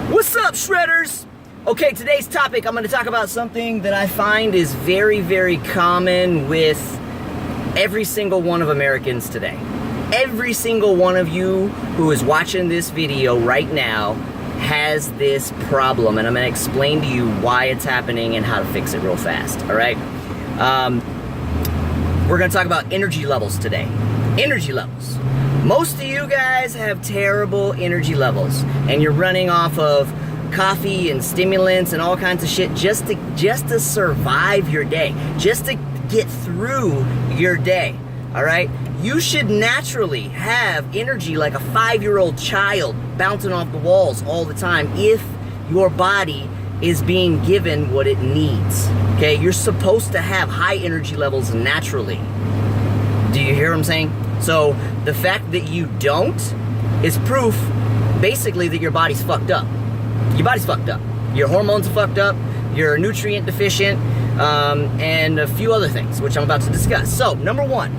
What's up, Shredders? Okay, today's topic, I'm going to talk about something that I find is very, very common with every single one of Americans today. Every single one of you who is watching this video right now has this problem, and I'm going to explain to you why it's happening and how to fix it real fast, all right? We're going to talk about energy levels today. Energy levels. Most of you guys have terrible energy levels, and you're running off of coffee and stimulants and all kinds of shit just to survive your day, just to get through your day, all right? You should naturally have energy like a 5-year-old child bouncing off the walls all the time if your body is being given what it needs, okay? You're supposed to have high energy levels naturally. Do you hear what I'm saying? So the fact that you don't is proof, basically, that your body's fucked up. Your body's fucked up. Your hormones are fucked up. You're nutrient deficient, and a few other things, which I'm about to discuss. So, number one.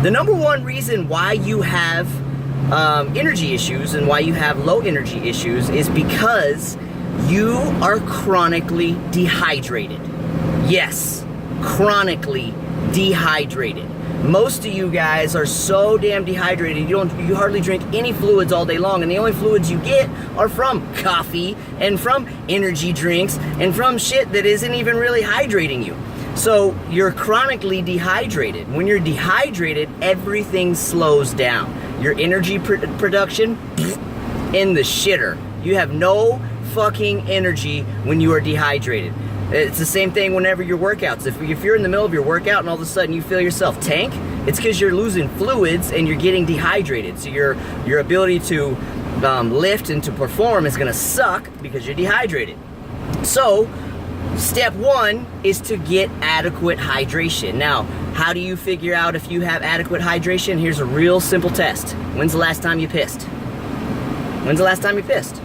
The number one reason why you have energy issues and why you have low energy issues is because you are chronically dehydrated. Yes, chronically dehydrated. Most of you guys are so damn dehydrated, you hardly drink any fluids all day long, and the only fluids you get are from coffee and from energy drinks and from shit that isn't even really hydrating you. So you're chronically dehydrated. When you're dehydrated, everything slows down. Your energy production in the shitter. You have no fucking energy when you are dehydrated. It's the same thing whenever your workouts. If you're in the middle of your workout and all of a sudden you feel yourself tank, it's because you're losing fluids and you're getting dehydrated. So your ability to lift and to perform is going to suck because you're dehydrated. So step one is to get adequate hydration. Now, how do you figure out if you have adequate hydration? Here's a real simple test. When's the last time you pissed? When's the last time you pissed?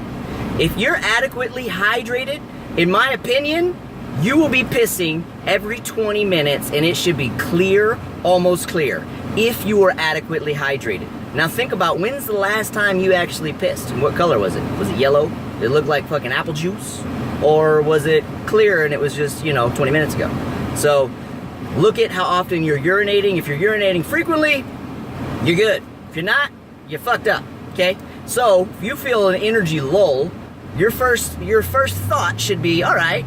If you're adequately hydrated, in my opinion, you will be pissing every 20 minutes, and it should be clear, almost clear, if you are adequately hydrated. Now think about, when's the last time you actually pissed? And what color was it? Was it yellow? Did it look like fucking apple juice? Or was it clear and it was just, 20 minutes ago? So look at how often you're urinating. If you're urinating frequently, you're good. If you're not, you're fucked up, okay? So if you feel an energy lull, your first thought should be, all right,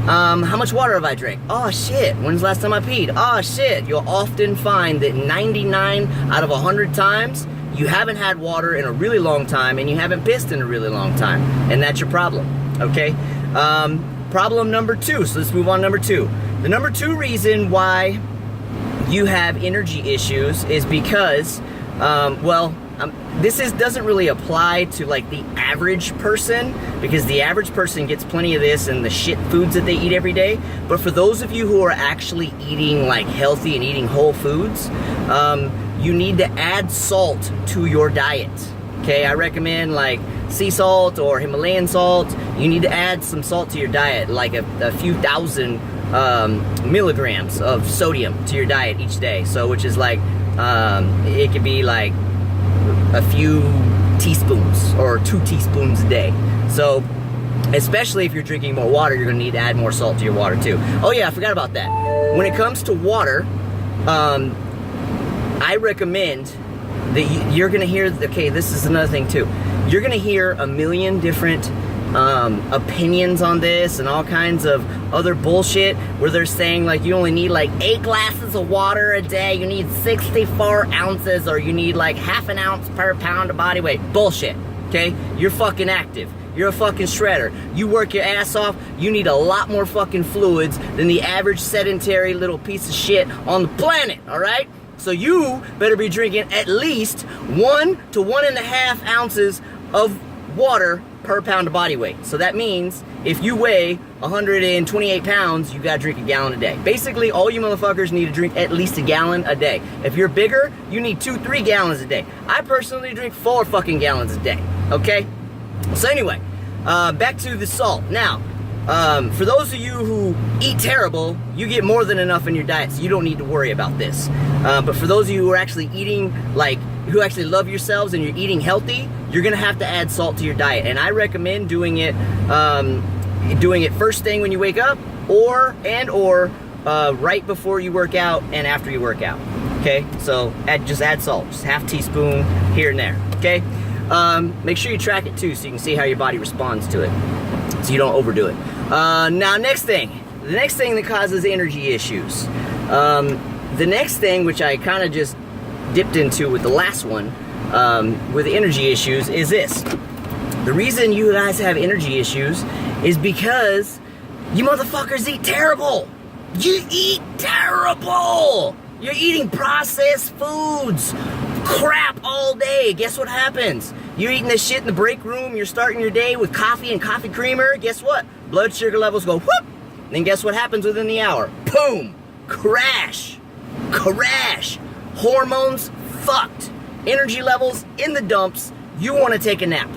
how much water have I drank? Oh shit, when's the last time I peed? Oh shit. You'll often find that 99 out of 100 times you haven't had water in a really long time and you haven't pissed in a really long time, and that's your problem, okay? Problem number two, so let's move on to number two. The number two reason why you have energy issues is because, this doesn't really apply to like the average person, because the average person gets plenty of this and the shit foods that they eat every day. But for those of you who are actually eating like healthy and eating whole foods, you need to add salt to your diet. Okay, I recommend like sea salt or Himalayan salt. You need to add some salt to your diet, like a few thousand milligrams of sodium to your diet each day. So which is like, it could be like a few teaspoons or 2 teaspoons a day. So especially if you're drinking more water, you're gonna need to add more salt to your water too. Oh yeah, I forgot about that. When it comes to water, I recommend that you're gonna hear, okay, this is another thing too. You're gonna hear a million different opinions on this and all kinds of other bullshit where they're saying like you only need like 8 glasses of water a day, you need 64 ounces, or you need like half an ounce per pound of body weight. Bullshit, okay? You're fucking active. You're a fucking shredder. You work your ass off. You need a lot more fucking fluids than the average sedentary little piece of shit on the planet, all right? So you better be drinking at least 1 to 1.5 ounces of water per pound of body weight. So that means if you weigh 128 pounds, you gotta drink a gallon a day. Basically, all you motherfuckers need to drink at least a gallon a day. If you're bigger, you need 2-3 gallons a day. I personally drink 4 fucking gallons a day, okay? So anyway, back to the salt. Now, for those of you who eat terrible, you get more than enough in your diet, so you don't need to worry about this. But for those of you who are actually eating like who actually love yourselves and you're eating healthy, you're gonna have to add salt to your diet. And I recommend doing it first thing when you wake up, or right before you work out and after you work out. Okay, so just add salt, just half teaspoon here and there. Okay, make sure you track it too, so you can see how your body responds to it, so you don't overdo it. Now, the next thing that causes energy issues. The next thing, which I kind of just dipped into with the last one, with energy issues, is this. The reason you guys have energy issues is because you motherfuckers eat terrible. You eat terrible. You're eating processed foods, crap all day. Guess what happens? You're eating this shit in the break room. You're starting your day with coffee and coffee creamer. Guess what? Blood sugar levels go whoop. Then guess what happens within the hour? Boom. Crash. Hormones fucked. Energy levels in the dumps. You want to take a nap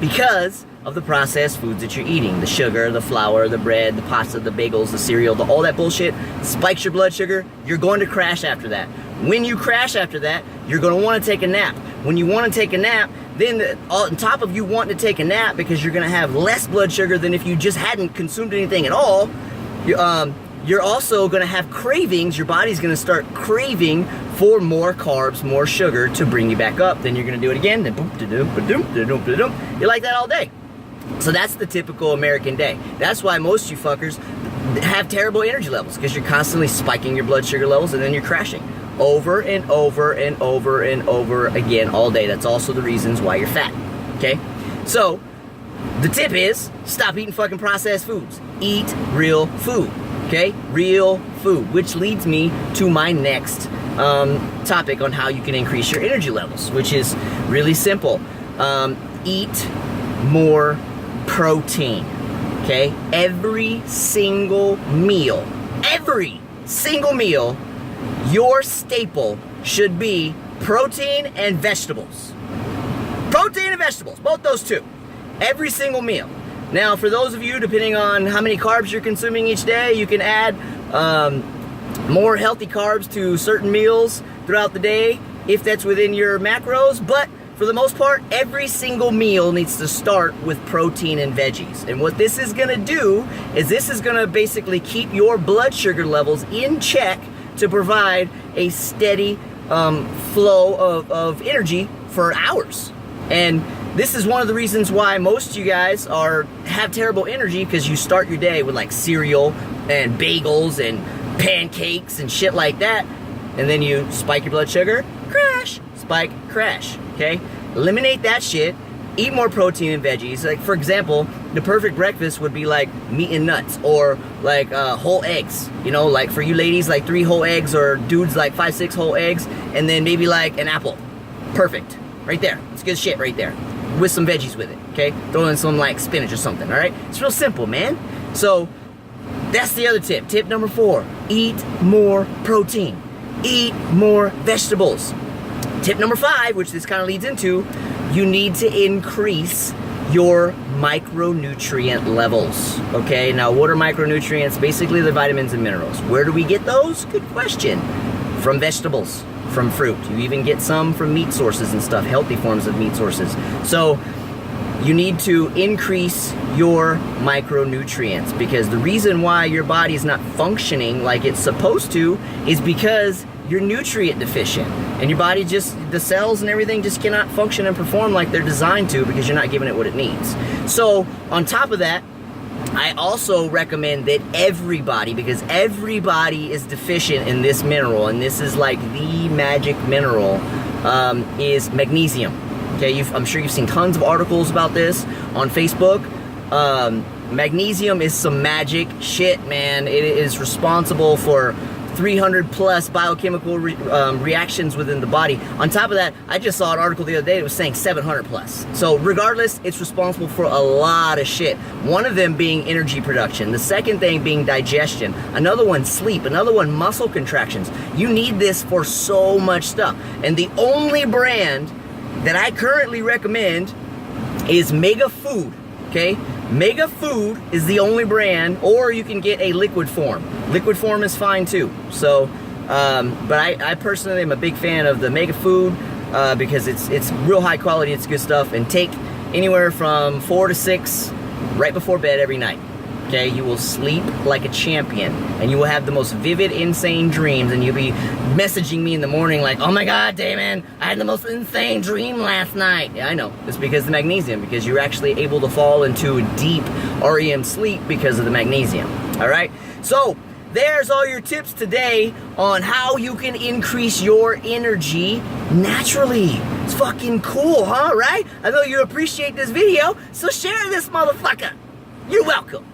because of the processed foods that you're eating. The sugar, the flour, the bread, the pasta, the bagels, the cereal, all that bullshit spikes your blood sugar. You're going to crash after that. When you crash after that, you're going to want to take a nap. When you want to take a nap, then on top of you wanting to take a nap because you're going to have less blood sugar than if you just hadn't consumed anything at all, you're also going to have cravings. Your body's going to start craving for more carbs, more sugar to bring you back up. Then you're going to do it again. Then boom, da-doom, ba-doom, da-doom, ba-doom. You're like that all day. So that's the typical American day. That's why most of you fuckers have terrible energy levels, because you're constantly spiking your blood sugar levels and then you're crashing over and over and over and over again all day. That's also the reasons why you're fat. Okay? So the tip is stop eating fucking processed foods. Eat real food. Okay? Real food. Which leads me to my next topic on how you can increase your energy levels, which is really simple. Eat more protein. Okay? Every single meal, your staple should be protein and vegetables. Protein and vegetables, both those two. Every single meal. Now, for those of you, depending on how many carbs you're consuming each day, you can add more healthy carbs to certain meals throughout the day, if that's within your macros. But for the most part, every single meal needs to start with protein and veggies. And what this is gonna do is this is gonna basically keep your blood sugar levels in check to provide a steady flow of energy for hours. And this is one of the reasons why most of you guys have terrible energy, because you start your day with like cereal and bagels and pancakes and shit like that, and then you spike your blood sugar, crash, spike, crash. Okay? Eliminate that shit. Eat more protein and veggies. Like, for example, the perfect breakfast would be like meat and nuts, or like whole eggs. You know, like for you ladies, like 3 whole eggs, or dudes like 5, 6 whole eggs, and then maybe like an apple. Perfect. Right there. It's good shit right there. With some veggies with it. Okay? Throw in some like spinach or something. Alright? It's real simple, man. So, that's the other tip. Tip number 4. Eat more protein. Eat more vegetables. Tip number 5, which this kind of leads into, you need to increase your micronutrient levels. Okay, now what are micronutrients? Basically the vitamins and minerals. Where do we get those? Good question. From vegetables, from fruit. You even get some from meat sources and stuff, healthy forms of meat sources. So you need to increase your micronutrients, because the reason why your body is not functioning like it's supposed to is because you're nutrient deficient, and your body just, the cells and everything just cannot function and perform like they're designed to, because you're not giving it what it needs. So on top of that, I also recommend that everybody, because everybody is deficient in this mineral, and this is like the magic mineral, is magnesium. Okay, I'm sure you've seen tons of articles about this on Facebook. Magnesium is some magic shit, man. It is responsible for 300 plus biochemical reactions within the body. On top of that, I just saw an article the other day that was saying 700 plus. So regardless, it's responsible for a lot of shit. One of them being energy production. The second thing being digestion. Another one, sleep. Another one, muscle contractions. You need this for so much stuff. And the only brand that I currently recommend is Mega Food. Okay? Mega Food is the only brand, or you can get a liquid form. Liquid form is fine too. So, but I personally am a big fan of the Mega Food. because it's real high quality, it's good stuff. And take anywhere from 4 to 6 right before bed every night. Okay, you will sleep like a champion, and you will have the most vivid, insane dreams, and you'll be messaging me in the morning like, oh my God, Damon, I had the most insane dream last night. Yeah, I know. It's because of the magnesium, because you're actually able to fall into a deep REM sleep because of the magnesium. All right? So, there's all your tips today on how you can increase your energy naturally. It's fucking cool, huh? Right? I know you appreciate this video, so share this motherfucker. You're welcome.